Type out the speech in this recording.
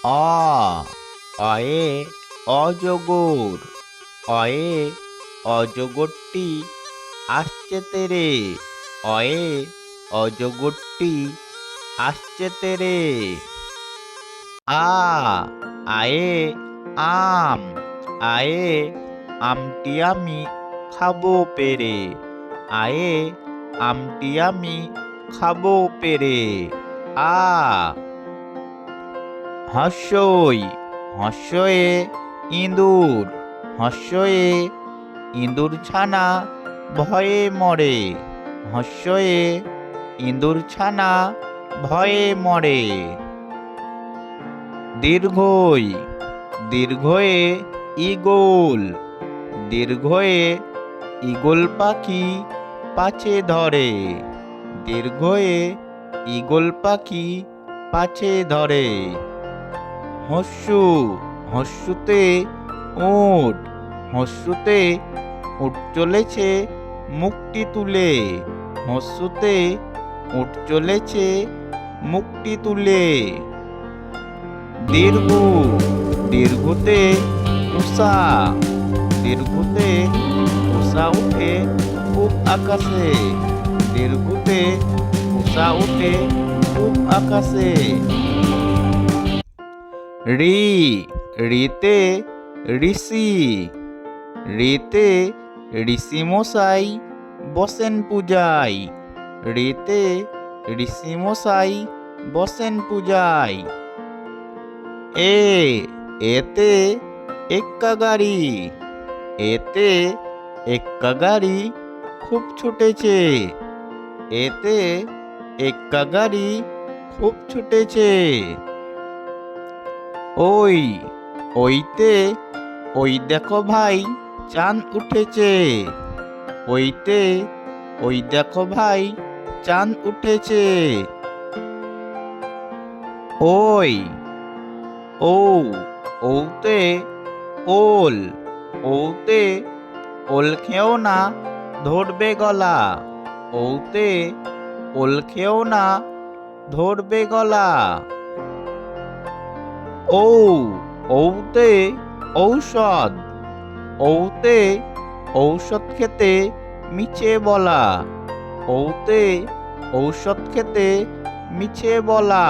অ অয়ে অজগর। অয়ে অজগরটি আসছে তেরে। অয়ে অজগরটি আসছে তেরে। আ আয়ে আম। আয়ে আমটি আমি খাবো পেরে। আয়ে আমটি আমি খাবো পেরে। আ হর্ষই হর্ষয়ে ইঁদুর। হর্ষয়ে ইঁদুর ছানা ভয়ে মরে। হর্ষয়ে ইঁদুর ছানা ভয়ে মরে। দীর্ঘই দীর্ঘয়ে ঈগল। দীর্ঘয়ে ঈগল পাখি পাছে ধরে। দীর্ঘয়ে ঈগল পাখি পাছে ধরে। হস্যু হস্যুতে উট। হস্যুতে উট চলেছে মুখটি তুলে। হস্যুতে উট চলেছে মুখটি তুলে। দীর্ঘ দীর্ঘতে উষা। দীর্ঘতে উষা উঠে খুব আকাশে। দীর্ঘতে উষা উঠে খুব আকাশে। ঋ ঋতে ঋষি। ঋতে ঋষি মশাই বসেন পূজায়। ঋতে ঋষি মশাই বসেন পূজায়। এতে এক্কা গাড়ি। এতে এক্কা গাড়ি খুব ছুটেছে। এতে এক্কা গাড়ি খুব ছুটেছে। ওইতে ওই দেখো ভাই চাঁদ উঠেছে। ওইতে ওই দেখো ভাই চাঁদ উঠেছে। ওই ওতে ওল। ওতে ওল খেও না ধরবে গলা। ওতে ওল খেও না ধরবে গলা। ওতে ঔষধ। ওতে ঔষধ খেতে মিছে বলা। ওতে ঔষধ খেতে মিছে বলা।